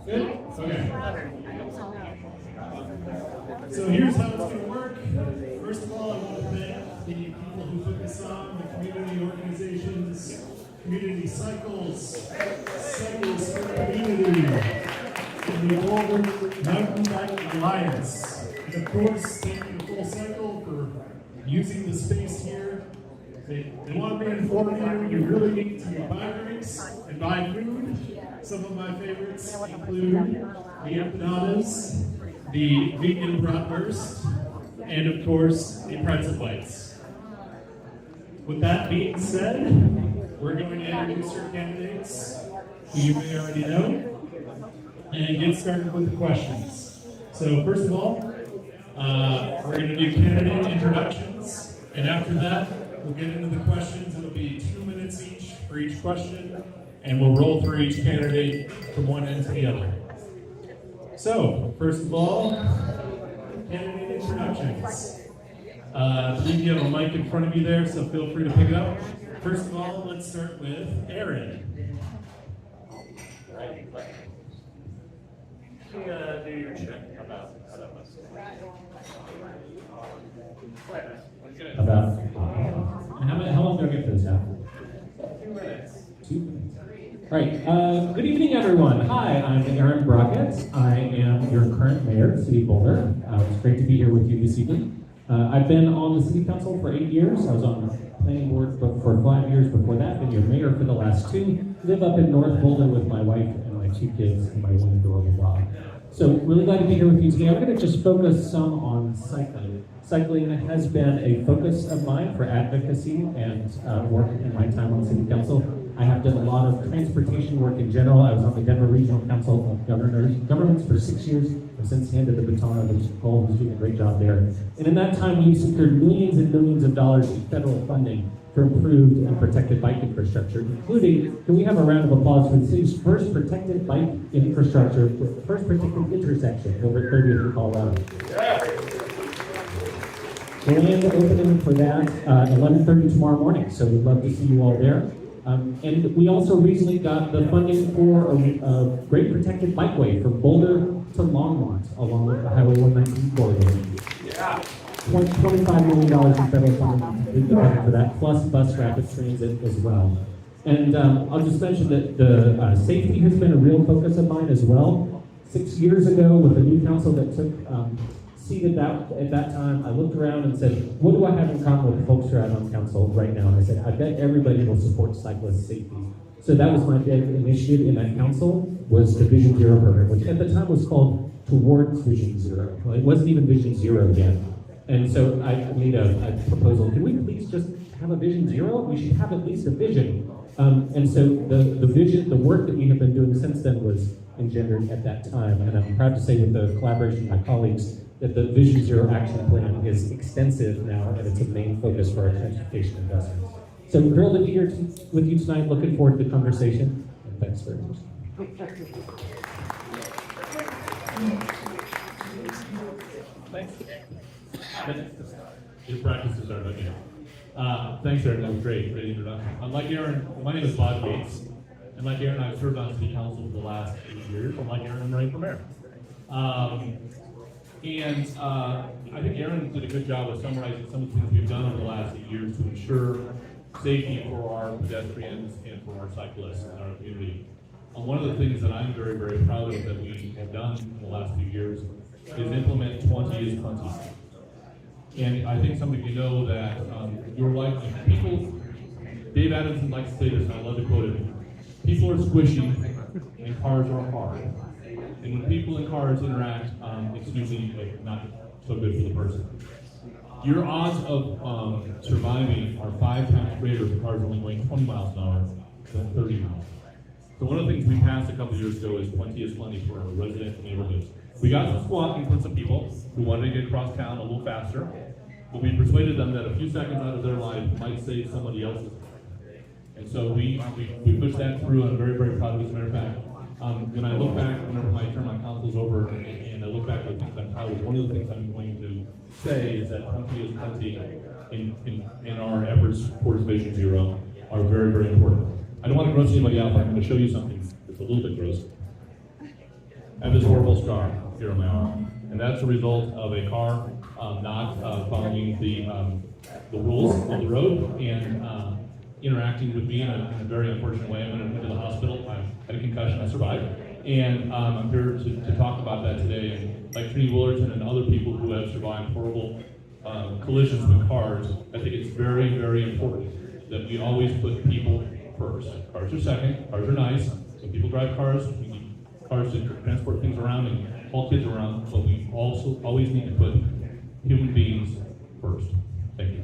Good? Okay. So here's how it's going to work. First of all, I want to thank the people who put this on, the community organizations, Community Cycles, Cycles for Community, and the Boulder Mountainbike Alliance. And of course, thank you to Full Cycle for using the space here. They want to reinform you really need to buy drinks and buy food. Some of my favorites include the empanadas, the vegan bratwurst, and of course, the pretzel bites. With that being said, we're going to introduce our candidates, who you may already know, and get started with the questions. So first of all, we're going to do candidate introductions, and after that, we'll get into the questions. It'll be 2 minutes each for each question, and we'll roll through each candidate from one end to the other. So, first of all, candidate introductions. I believe you have a mic in front of you there, so feel free to pick it up. First of all, let's start with Aaron. Can you do your check about how that was? How long do I get for this now? 2 minutes. 2 minutes. All right. Good evening, everyone. Hi, I'm Aaron Brockett. I am your current mayor of City of Boulder. It's great to be here with you this evening. I've been on the City Council for 8 years. I was on the planning board for 5 years before that. Been your mayor for the last 2. Live up in North Boulder with my wife and my 2 kids and my 1 adorable dog. So really glad to be here with you today. I'm going to just focus some on cycling. Cycling has been a focus of mine for advocacy and work in my time on City Council. I have done a lot of transportation work in general. I was on the Denver Regional Council of Governments for 6 years. I've since handed the baton over to Cole, who's doing a great job there. And in that time, we secured millions and millions of dollars in federal funding for improved and protected bike infrastructure, including, can we have a round of applause for the city's first protected bike infrastructure, the first protected intersection over 30th in Colorado. The land opening for that 11:30 tomorrow morning, so we'd love to see you all there. And we also recently got the funding for a great protected bikeway from Boulder to Longmont along with the Highway 119 corridor. Yeah. $25 million in federal funding for that, plus bus rapid transit as well. And I'll just mention that the safety has been a real focus of mine as well. 6 years ago, with the new council that took seated at that time, I looked around and said, what do I have in common with the folks who are out on council right now? And I said, I bet everybody will support cyclist safety. So that was my big initiative in that council, was the Vision Zero program, which at the time was called Towards Vision Zero. Well, it wasn't even Vision Zero yet. And so I made a proposal, can we please just have a Vision Zero? We should have at least a vision. And so the vision, the work that we have been doing since then was engendered at that time. And I'm proud to say with the collaboration of my colleagues that the Vision Zero action plan is extensive now, and it's a main focus for our transportation investments. So I'm thrilled to be here with you tonight, looking forward to the conversation, and thanks very much. Thanks. Your practice is started again. Thanks, Aaron. That was great. Great introduction. Like Aaron, my name is Bob Gates, and like Aaron, I've served on City Council for the last 8 years. And like Aaron, I'm running for mayor. I think Aaron did a good job of summarizing some of the things we've done over the last 8 years to ensure safety for our pedestrians and for our cyclists in our community. One of the things that I'm very, very proud of that we have done in the last few years is implement 20 is plenty. And I think some of you know that your life, people, Dave Adamson likes to say this, and I love to quote him, people are squishy and cars are hard. And when people and cars interact, it's usually not so good for the person. Your odds of surviving are 5 times greater if the car is only going 20 miles an hour than 30 miles. So one of the things we passed a couple years ago is 20 is plenty for our residential neighborhoods. We got some squawking from some people who wanted to get across town a little faster, but we persuaded them that a few seconds out of their life might save somebody else's. And so we pushed that through, and I'm very, very proud of it. As a matter of fact, when I look back, whenever my term on council is over, and I look back at the things I'm proud of, one of the things I'm going to say is that 20 is plenty in our efforts towards Vision Zero are very, very important. I don't want to gross anybody out, but I'm going to show you something that's a little bit gross. I have this horrible scar here on my arm. And that's a result of a car not following the rules of the road and interacting with me in a very unfortunate way. I went to the hospital. I had a concussion. I survived. And I'm here to talk about that today. And like Trini Willerton and other people who have survived horrible collisions with cars, I think it's very, very important that we always put people first. Cars are second. Cars are nice. When people drive cars, we need cars to transport things around and haul kids around, but we also always need to put human beings first. Thank you.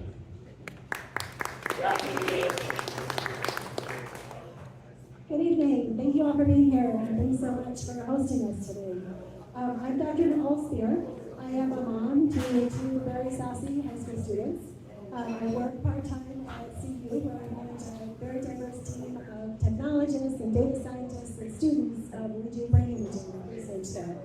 Good evening. Thank you all for being here, and thanks so much for hosting us today. I'm Dr. Nicole Spear. I am a mom to two very sassy high school students. I work part-time at CU, where I manage a very diverse team of technologists and data scientists and students leading brain imaging research there.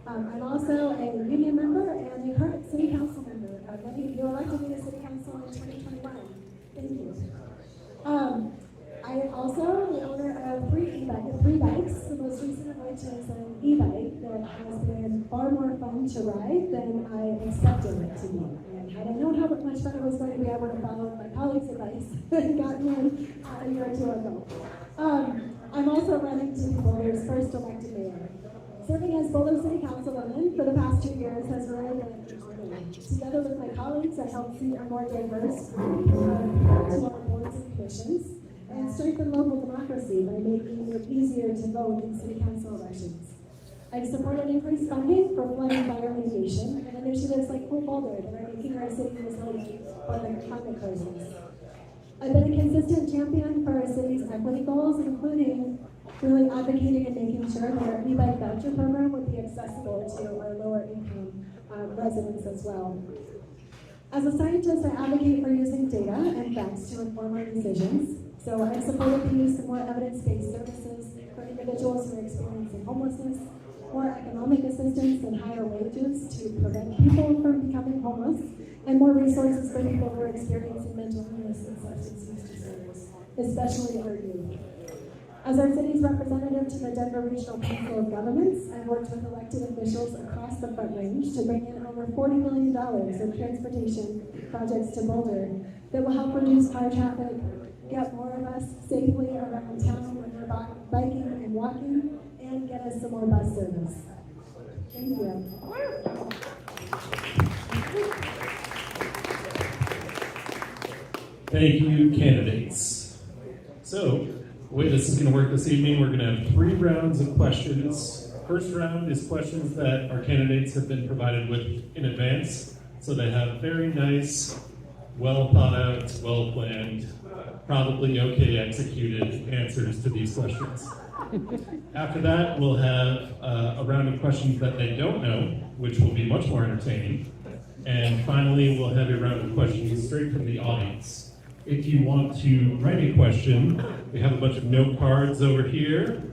I'm also a union member and a current city council member. Many of you elected me to city council in 2021. Thank you. I also am the owner of three bikes, the most recent of which is an e-bike that has been far more fun to ride than I expected it to be. And had I known how much fun it was going to be, I would have followed my colleagues' advice and gotten one a year or two ago. I'm also running to be Boulder's first elected mayor. Serving as Boulder City Councilwoman for the past 2 years has really been an honor. Together with my colleagues, I help see a more diverse group to our boards and commissions, and strengthen local democracy by making it easier to vote in city council elections. I've supported increased funding for flood and fire mitigation and initiatives like Cool Boulder that are making our city resilient for the climate crisis. I've been a consistent champion for our city's equity goals, including really advocating and making sure that our e-bike voucher program would be accessible to our lower income residents as well. As a scientist, I advocate for using data and facts to inform our decisions. So I've supported the use of more evidence-based services for individuals who are experiencing homelessness, more economic assistance and higher wages to prevent people from becoming homeless, and more resources for people who are experiencing mental illness and substance use disorders, especially our youth. As our city's representative to the Denver Regional Council of Governments, I've worked with elected officials across the Front Range to bring in over $40 million in transportation projects to Boulder that will help reduce car traffic, get more of us safely around town when we're biking and walking, and get us some more bus service. Thank you. Thank you, candidates. So, the way this is going to work this evening, we're going to have 3 rounds of questions. First round is questions that our candidates have been provided with in advance, so they have very nice, well thought out, well planned, probably okay executed answers to these questions. After that, we'll have a round of questions that they don't know, which will be much more entertaining. And finally, we'll have a round of questions straight from the audience. If you want to write a question, we have a bunch of note cards over here.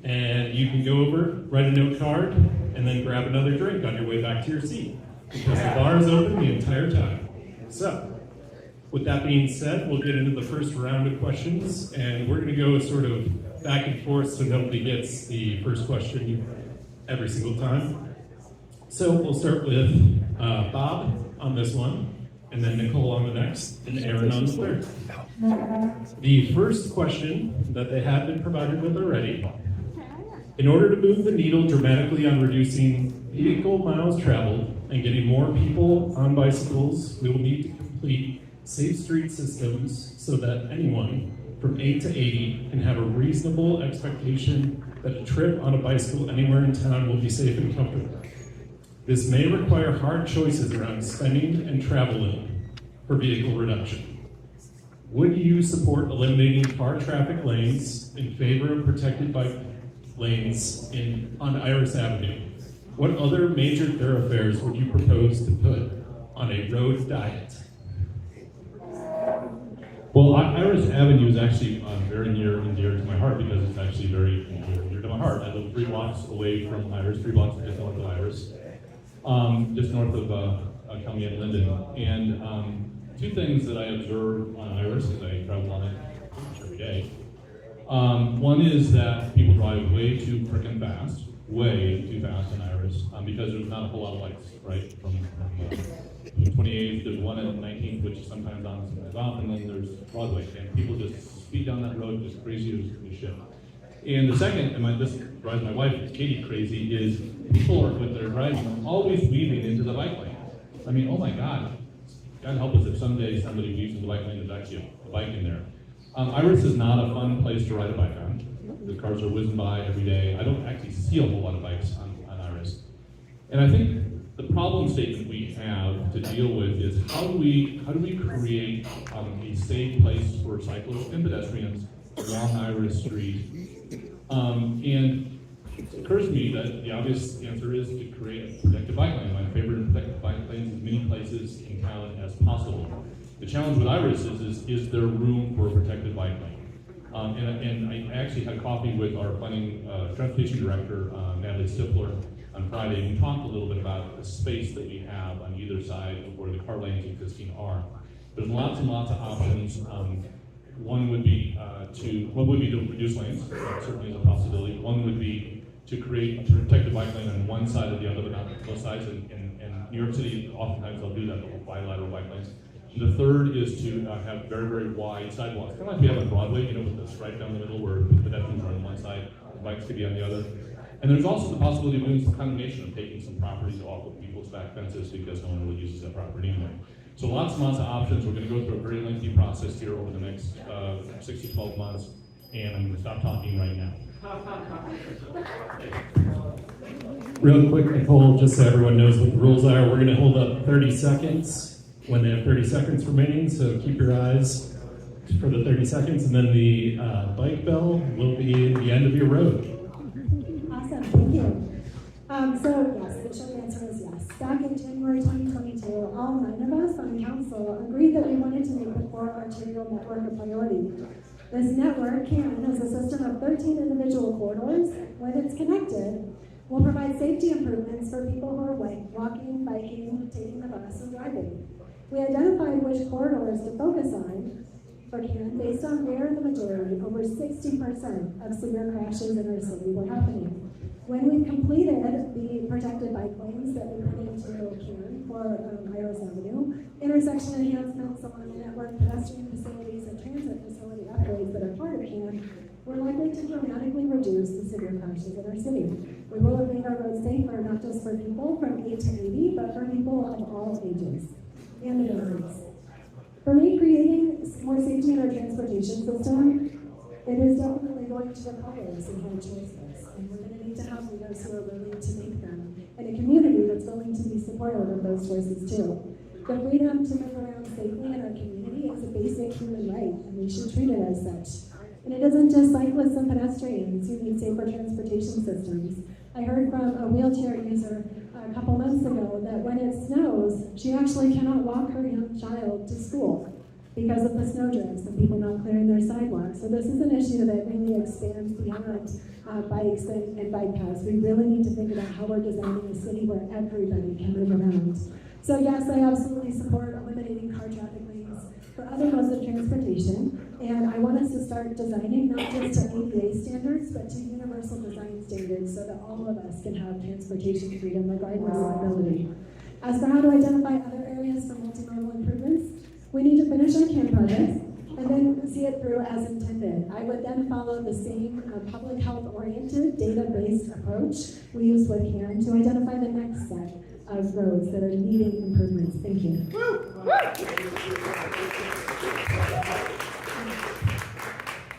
And you can go over, write a note card, and then grab another drink on your way back to your seat, because the bar is open the entire time. So, with that being said, we'll get into the first round of questions, and we're going to go sort of back and forth so nobody gets the first question every single time. So we'll start with Bob on this one, and then Nicole on the next, and Aaron on the third. The first question that they have been provided with already: in order to move the needle dramatically on reducing vehicle miles traveled and getting more people on bicycles, we will need to complete safe street systems so that anyone from 8 to 80 can have a reasonable expectation that a trip on a bicycle anywhere in town will be safe and comfortable. This may require hard choices around spending and traveling for vehicle reduction. Would you support eliminating car traffic lanes in favor of protected bike lanes on Iris Avenue? What other major thoroughfares would you propose to put on a road diet? Well, Iris Avenue is actually very near and dear to my heart because it's actually very near and dear to my heart. I live 3 blocks away from Iris, 3 blocks just north of Iris, just north of County and Linden. And 2 things that I observe on Iris, because I travel on it every day. One is that people drive way too frickin' fast, way too fast in Iris, because there's not a whole lot of lights, right? From 28th, there's one at 19th, which is sometimes on, sometimes off, and then there's Broadway, and people just speed down that road just crazy as shit. And the second, and this drives my wife, Katie, crazy, is people are, with their driving, always weaving into the bike lane. I mean, oh my God. God help us if someday somebody weaves into the bike lane, there's actually a bike in there. Iris is not a fun place to ride a bike on. The cars are whizzing by every day. I don't actually see a whole lot of bikes on Iris. And I think the problem statement we have to deal with is how do we create a safe place for cyclists and pedestrians along Iris Street? And it occurs to me that the obvious answer is to create a protected bike lane. My favorite protected bike lanes in as many places in town as possible. The challenge with Iris is there room for a protected bike lane? And I actually had coffee with our planning transportation director, Natalie Stifler, on Friday. We talked a little bit about the space that we have on either side of where the car lanes existing are. There's lots and lots of options. One would be to reduce lanes. That certainly is a possibility. One would be to create a protected bike lane on one side or the other, but not both sides. And New York City, oftentimes they'll do that. They'll bilateral bike lanes. The third is to have very, very wide sidewalks. Kind of like we have on Broadway, with the stripe down the middle where the pedestrians are on one side, the bikes could be on the other. And there's also the possibility of doing some condemnation, of taking some properties off of people's back fences because no one really uses that property anyway. So lots and lots of options. We're going to go through a very lengthy process here over the next 6 to 12 months, and I'm going to stop talking right now. Real quick, Nicole, just so everyone knows what the rules are, we're going to hold up 30 seconds when they have 30 seconds remaining, so keep your eyes for the 30 seconds, and then the bike bell will be the end of your road. Awesome, thank you. So yes, the short answer is yes. Back in January 2022, all 9 of us on the council agreed that we wanted to make the 4 arterial network a priority. This network is a system of 13 individual corridors. When it's connected, will provide safety improvements for people who are walking, biking, taking the bus, or driving. We identified which corridors to focus on for CAN based on where the majority, over 60% of severe crashes in our city were happening. When we completed the protected bike lanes that we put into CAN for Iris Avenue, intersection enhancements along the network, pedestrian facilities, and transit facility upgrades that are part of CAN, we're likely to dramatically reduce the severe crashes in our city. We will have made our roads safer, not just for people from 8 to 80, but for people of all ages and abilities. For me, creating more safety in our transportation system, it is definitely going to require some hard choices, and we're going to need to have leaders who are willing to make them, and a community that's willing to be supportive of those choices too. The freedom to move around safely in our community is a basic human right, and we should treat it as such. And it isn't just cyclists and pedestrians who need safer transportation systems. I heard from a wheelchair user a couple months ago that when it snows, she actually cannot walk her young child to school because of the snow drifts and people not clearing their sidewalks. So this is an issue that really expands beyond bikes and bike paths. We really need to think about how we're designing a city where everybody can move around. So yes, I absolutely support eliminating car traffic lanes for other modes of transportation, and I want us to start designing not just to ADA standards, but to universal design standards so that all of us can have transportation freedom regardless of ability. As for how to identify other areas for multimodal improvements, we need to finish our CAN project and then see it through as intended. I would then follow the same public health-oriented, data-based approach we used with CAN to identify the next set of roads that are needing improvements. Thank you.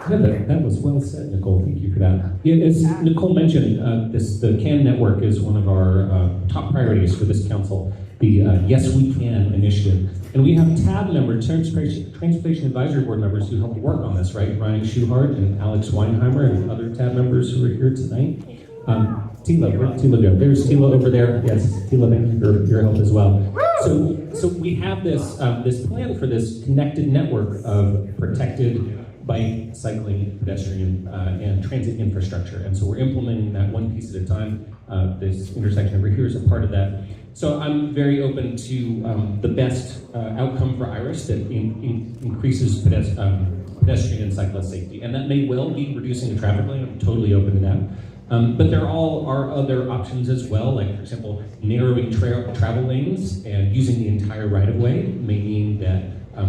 That was well said, Nicole. Thank you for that. Yeah, as Nicole mentioned, the CAN network is one of our top priorities for this council, the Yes We Can initiative. And we have TAB members, Transportation Advisory Board members who helped work on this, right? Ryan Schuhart and Alex Weinheimer and other TAB members who are here tonight. Tila, where'd Tila go? There's Tila over there. Yes, Tila, thank you for your help as well. So we have this plan for this connected network of protected bike, cycling, pedestrian, and transit infrastructure. And so we're implementing that one piece at a time. This intersection over here is a part of that. So I'm very open to the best outcome for Iris that increases pedestrian and cyclist safety. And that may well be reducing the traffic lane. I'm totally open to that. But there are other options as well, like, for example, narrowing travel lanes and using the entire right-of-way may mean that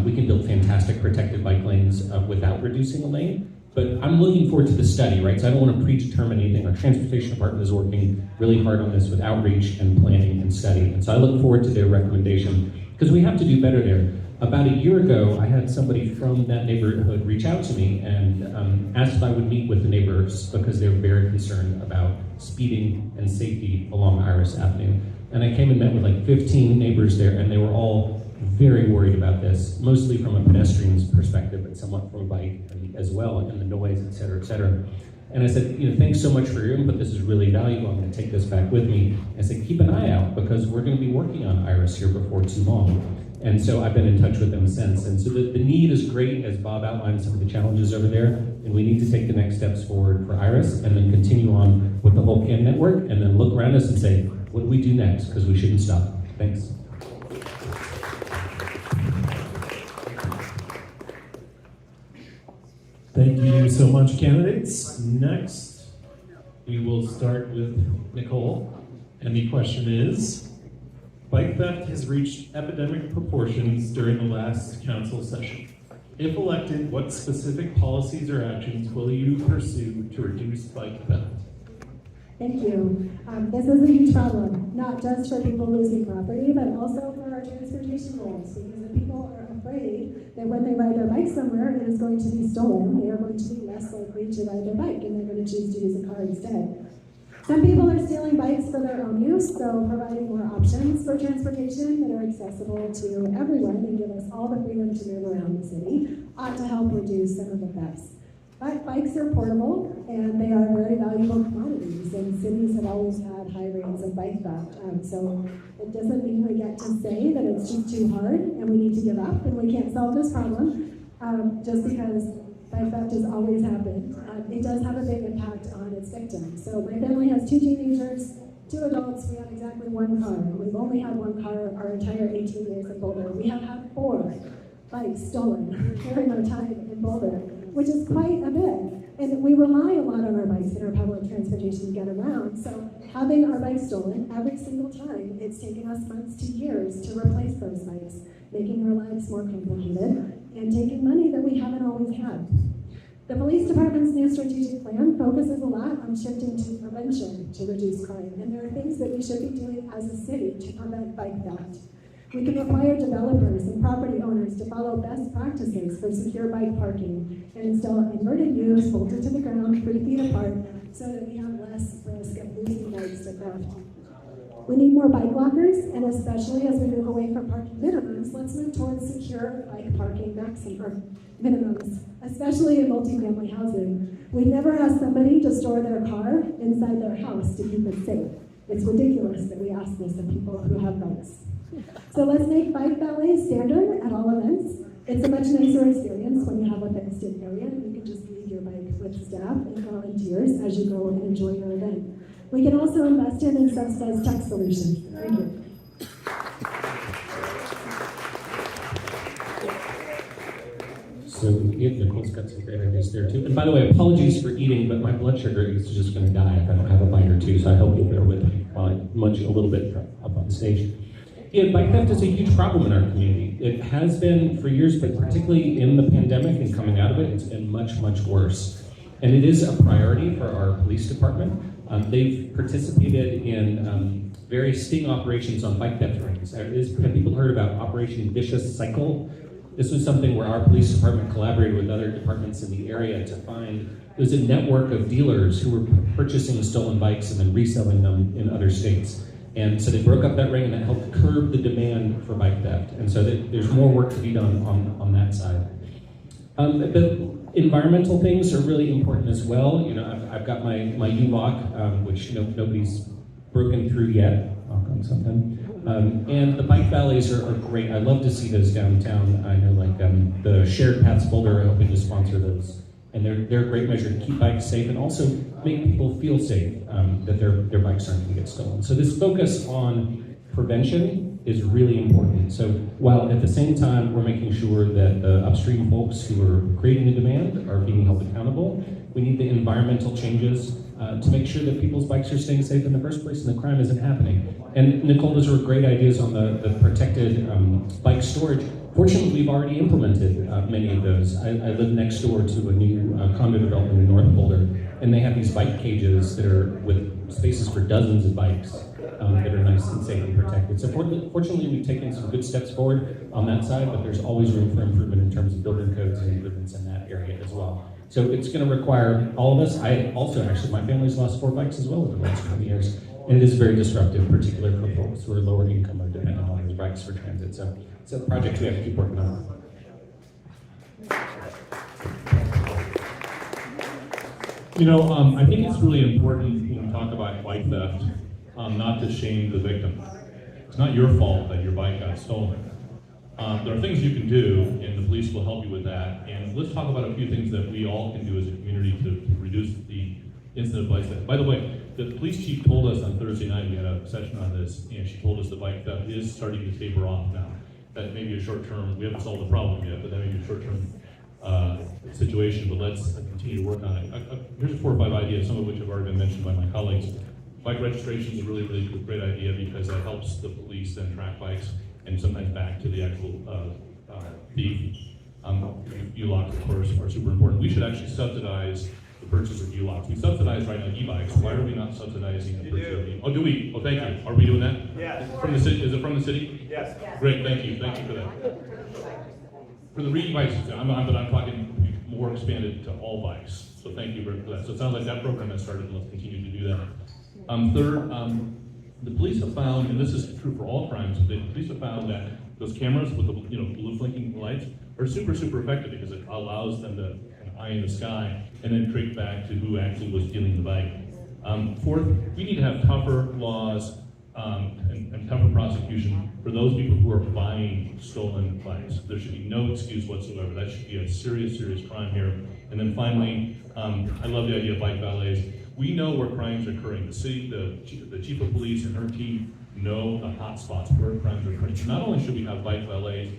we can build fantastic protected bike lanes without reducing a lane. But I'm looking forward to the study, right? So I don't want to predetermine anything. Our transportation department is working really hard on this with outreach and planning and study. And so I look forward to their recommendation because we have to do better there. About a year ago, I had somebody from that neighborhood reach out to me and asked if I would meet with the neighbors because they were very concerned about speeding and safety along Iris Avenue. And I came and met with like 15 neighbors there, and they were all very worried about this, mostly from a pedestrian's perspective, but somewhat from a bike as well, and the noise, et cetera, et cetera. And I said, thanks so much for your input. This is really valuable. I'm going to take this back with me. I said, keep an eye out because we're going to be working on Iris here before too long. And so I've been in touch with them since. And so the need is great, as Bob outlined some of the challenges over there, and we need to take the next steps forward for Iris and then continue on with the whole CAN network and then look around us and say, what do we do next? Because we shouldn't stop. Thanks. Thank you so much, candidates. Next, we will start with Nicole. And the question is, bike theft has reached epidemic proportions during the last council session. If elected, what specific policies or actions will you pursue to reduce bike theft? Thank you. This is a huge problem, not just for people losing property, but also for our transportation goals, because the people are afraid that when they ride their bike somewhere, it is going to be stolen. They are going to be less likely to ride their bike, and they're going to choose to use a car instead. Some people are stealing bikes for their own use, so providing more options for transportation that are accessible to everyone and give us all the freedom to move around the city ought to help reduce some of the thefts. But bikes are portable, and they are very valuable commodities, and cities have always had high rates of bike theft. So it doesn't mean we get to say that it's just too hard and we need to give up and we can't solve this problem just because bike theft has always happened. It does have a big impact on its victims. So my family has 2 teenagers, 2 adults. We have exactly 1 car. We've only had 1 car our entire 18 years in Boulder. We have had 4 bikes stolen during our time in Boulder, which is quite a bit. And we rely a lot on our bikes and our public transportation to get around. So having our bikes stolen every single time, it's taken us months to years to replace those bikes, making our lives more complicated and taking money that we haven't always had. The police department's new strategic plan focuses a lot on shifting to prevention to reduce crime. And there are things that we should be doing as a city to prevent bike theft. We can require developers and property owners to follow best practices for secure bike parking and install inverted U's bolted to the ground 3 feet apart so that we have less risk of losing bikes to theft. We need more bike lockers, and especially as we move away from parking minimums, let's move towards secure bike parking minimums, especially in multifamily housing. We never ask somebody to store their car inside their house to keep it safe. It's ridiculous that we ask this of people who have bikes. So let's make bike valet standard at all events. It's a much nicer experience when you have a fenced-in area and you can just leave your bike with staff and volunteers as you go and enjoy your event. We can also invest in and subsidize tech solutions. Thank you. So Nicole's got some great ideas there too. And by the way, apologies for eating, but my blood sugar is just going to die if I don't have a bite or two. So I hope you'll bear with me while I munch a little bit up on stage. Yeah, bike theft is a huge problem in our community. It has been for years, but particularly in the pandemic and coming out of it, it's been much, much worse. And it is a priority for our police department. They've participated in various sting operations on bike theft rings. Have people heard about Operation Vicious Cycle? This was something where our police department collaborated with other departments in the area to find, it was a network of dealers who were purchasing stolen bikes and then reselling them in other states. And so they broke up that ring and that helped curb the demand for bike theft. And so there's more work to be done on that side. But environmental things are really important as well. I've got my U-lock, which nobody's broken through yet. I'll come sometime. And the bike valleys are great. I love to see those downtown. I know the Shared Paths Boulder are helping to sponsor those. And they're a great measure to keep bikes safe and also make people feel safe that their bikes aren't going to get stolen. So this focus on prevention is really important. So while at the same time we're making sure that the upstream folks who are creating the demand are being held accountable, we need the environmental changes to make sure that people's bikes are staying safe in the first place and the crime isn't happening. And Nicole, those were great ideas on the protected bike storage. Fortunately, we've already implemented many of those. I live next door to a new condo development in North Boulder, and they have these bike cages that are with spaces for dozens of bikes that are nice and safe and protected. So fortunately, we've taken some good steps forward on that side, but there's always room for improvement in terms of building codes and improvements in that area as well. So it's going to require all of us. I also, actually, my family's lost 4 bikes as well over the last 20 years. And it is very disruptive, particularly for folks who are lower income or dependent on those bikes for transit. So it's a project we have to keep working on. You know, I think it's really important when we talk about bike theft, not to shame the victim. It's not your fault that your bike got stolen. There are things you can do, and the police will help you with that. And let's talk about a few things that we all can do as a community to reduce the incident of bike theft. By the way, the police chief told us on Thursday night, we had a session on this, and she told us the bike theft is starting to taper off now. That may be a short-term, we haven't solved the problem yet, but that may be a short-term situation, but let's continue to work on it. Here's 4 or 5 ideas, some of which have already been mentioned by my colleagues. Bike registration is a really, really great idea because that helps the police then track bikes and sometimes back to the actual thief. U-locks, of course, are super important. We should actually subsidize the purchase of U-locks. We subsidize right now e-bikes. Why are we not subsidizing the purchase of e-bikes? Oh, do we? Oh, thank you. Are we doing that? Yes. From the city? Is it from the city? Yes. Great, thank you. Thank you for that. For the e-bikes, but I'm talking more expanded to all bikes. So thank you for that. So it sounds like that program has started, and let's continue to do that. Third, the police have found, and this is true for all crimes, the police have found that those cameras with the blue blinking lights are super, super effective because it allows them to eye in the sky and then trace back to who actually was stealing the bike. Fourth, we need to have tougher laws and tougher prosecution for those people who are buying stolen bikes. There should be no excuse whatsoever. That should be a serious, serious crime here. And then finally, I love the idea of bike valets. We know where crimes are occurring. The city, the chief of police and her team know the hot spots where crimes are occurring. So not only should we have bike valets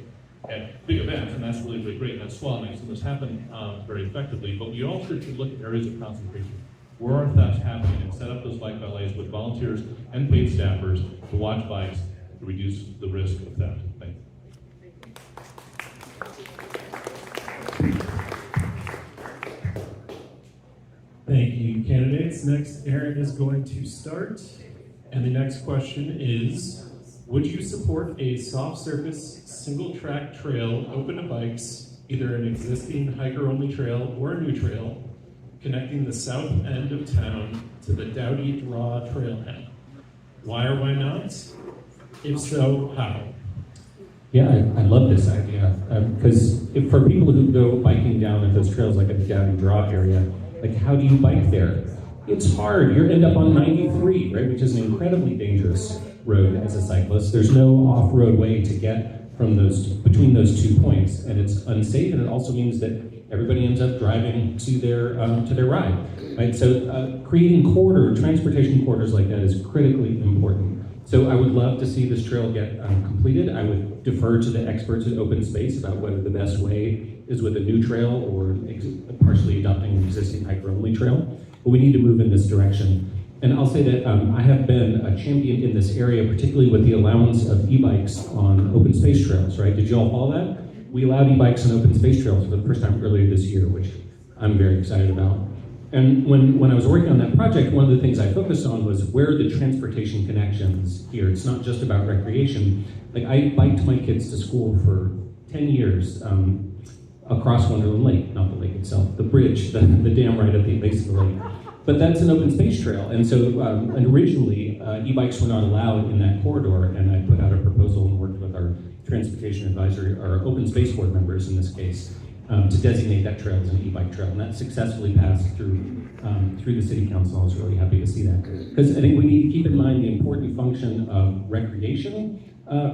at big events, and that's really, really great, and that's swell, and this happen very effectively, but we also should look at areas of concentration. Where are thefts happening, and set up those bike valets with volunteers and paid staffers to watch bikes to reduce the risk of theft. Thank you. Thank you, candidates. Next, Aaron is going to start. And the next question is, would you support a soft surface, single track trail open to bikes, either an existing hiker-only trail or a new trail, connecting the south end of town to the Dowdy Draw trailhead? Why or why not? If so, how? Yeah, I love this idea, because for people who go biking down at those trails like at the Dowdy Draw area, like how do you bike there? It's hard. You end up on 93, right, which is an incredibly dangerous road as a cyclist. There's no off-road way to get from between those 2 points, and it's unsafe, and it also means that everybody ends up driving to their ride, right? So creating transportation corridors like that is critically important. So I would love to see this trail get completed. I would defer to the experts at Open Space about whether the best way is with a new trail or partially adopting an existing hiker-only trail. But we need to move in this direction. And I'll say that I have been a champion in this area, particularly with the allowance of e-bikes on open space trails, right? Did you all follow that? We allowed e-bikes on open space trails for the first time earlier this year, which I'm very excited about. And when I was working on that project, one of the things I focused on was where are the transportation connections here? It's not just about recreation. Like I biked my kids to school for 10 years across Wonderland Lake, not the lake itself, the bridge, the dam right at the base of the lake. But that's an open space trail. And so and originally, e-bikes were not allowed in that corridor, and I put out a proposal and worked with our transportation advisory, our open space board members in this case, to designate that trail as an e-bike trail. And that successfully passed through the city council. I was really happy to see that. Because I think we need to keep in mind the important function of recreation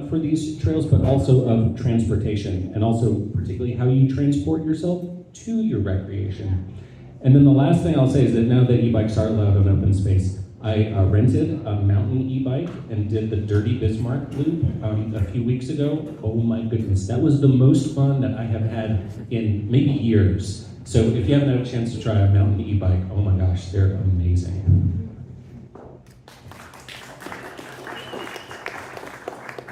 for these trails, but also of transportation, and also particularly how you transport yourself to your recreation. And then the last thing I'll say is that now that e-bikes are allowed on open space, I rented a mountain e-bike and did the Dirty Bismarck loop a few weeks ago. Oh my goodness, that was the most fun that I have had in maybe years. So if you haven't had a chance to try a mountain e-bike, oh my gosh, they're amazing.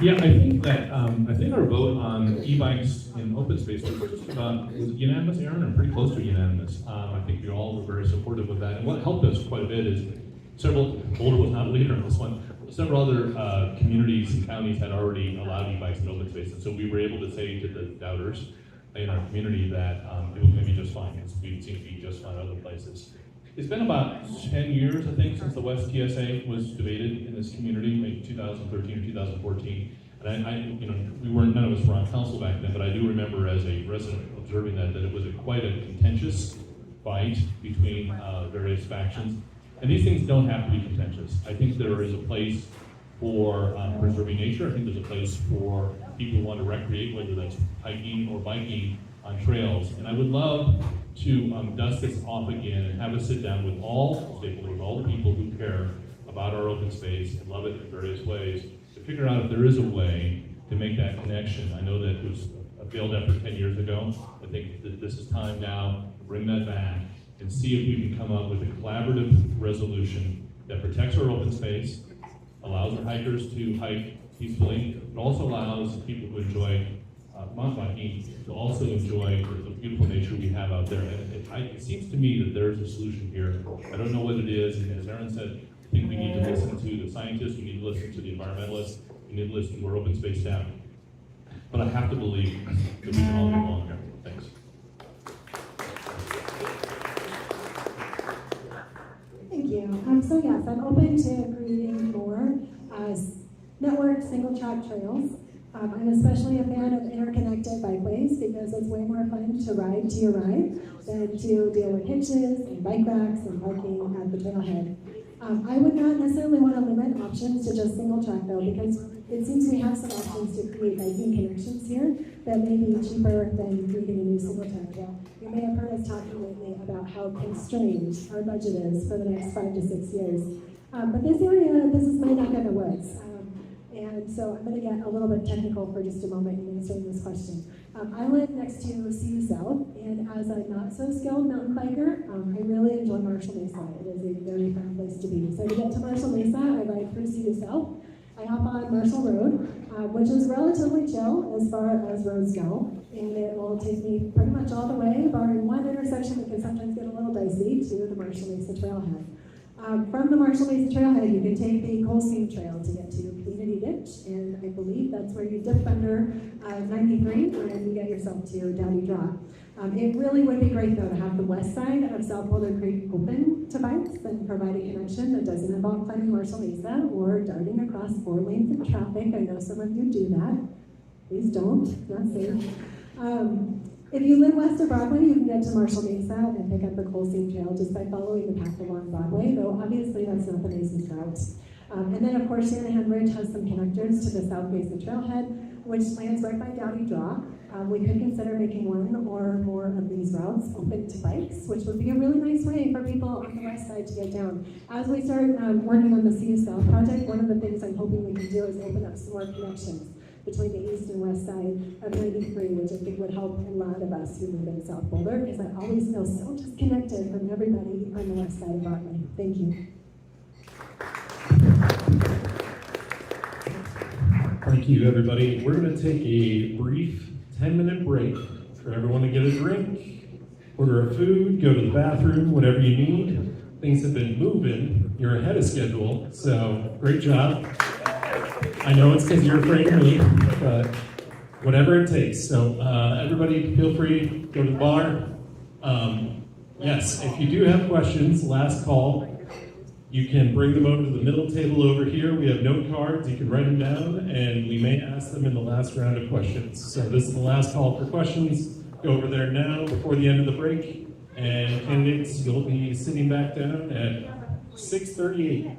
Yeah, I think that our vote on e-bikes in open space was just about, was it unanimous, Aaron, or pretty close to unanimous? I think we all were very supportive of that. And what helped us quite a bit is Boulder was not a leader in this one. Several other communities and counties had already allowed e-bikes in open space, and so we were able to say to the doubters in our community that it was going to be just fine. We seem to be just fine other places. It's been about 10 years, I think, since the West TSA was debated in this community, maybe 2013 or 2014. And none of us were on council back then, but I do remember as a resident observing that it was quite a contentious fight between various factions. And these things don't have to be contentious. I think there is a place for preserving nature. I think there's a place for people who want to recreate, whether that's hiking or biking on trails. And I would love to dust this off again and have us sit down with all stakeholders, all the people who care about our open space and love it in various ways, to figure out if there is a way to make that connection. I know that it was a failed effort 10 years ago. I think that this is time now to bring that back and see if we can come up with a collaborative resolution that protects our open space, allows our hikers to hike peacefully, but also allows people who enjoy mountain biking to also enjoy the beautiful nature we have out there. And it seems to me that there's a solution here. I don't know what it is, and as Aaron said, I think we need to listen to the scientists, we need to listen to the environmentalists, we need to listen to our open space staff. But I have to believe that we can all get along here. Thanks. Thank you. So yes, I'm open to creating more networked single-track trails. I'm especially a fan of interconnected bikeways because it's way more fun to ride to your ride than to deal with hitches and bike racks and parking at the trailhead. I would not necessarily want to limit options to just single track though, because it seems we have some options to create biking connections here that may be cheaper than creating a new single track trail. You may have heard us talking lately about how constrained our budget is for the next 5 to 6 years. But this area, this is my neck of the woods. And so I'm going to get a little bit technical for just a moment in answering this question. I live next to CU South, and as a not-so-skilled mountain biker, I really enjoy Marshall Mesa. It is a very fun place to be. So to get to Marshall Mesa, I ride through CU South. I hop on Marshall Road, which is relatively chill as far as roads go, and it will take me pretty much all the way, barring one intersection that can sometimes get a little dicey, to the Marshall Mesa Trailhead. From the Marshall Mesa Trailhead, you can take the Coal Seam Trail to get to Community Ditch, and I believe that's where you dip under 93 and you get yourself to Dowdy Draw. It really would be great, though, to have the west side of South Boulder Creek open to bikes and provide a connection that doesn't involve climbing Marshall Mesa or darting across 4 lanes of traffic. I know some of you do that. Please don't, not safe. If you live west of Broadway, you can get to Marshall Mesa and pick up the Coal Seam Trail just by following the path along Broadway, though obviously that's not the nicest route. And then, of course, Shanahan Ridge has some connectors to the South Mesa Trailhead, which lands right by Dowdy Draw. We could consider making one or more of these routes open to bikes, which would be a really nice way for people on the west side to get down. As we start working on the CU South project, one of the things I'm hoping we can do is open up some more connections between the east and west side of 93, which I think would help a lot of us who live in South Boulder, because I always feel so disconnected from everybody on the west side of Broadway. Thank you. Thank you, everybody. We're going to take a brief 10-minute break for everyone to get a drink, order a food, go to the bathroom, whatever you need. Things have been moving. You're ahead of schedule, so great job. I know it's because you're afraid of me, but whatever it takes. So everybody feel free to go to the bar. Yes, if you do have questions, last call. You can bring them over to the middle table over here. We have note cards. You can write them down, and we may ask them in the last round of questions. So this is the last call for questions. Go over there now before the end of the break. And candidates, you'll be sitting back down at 6:38.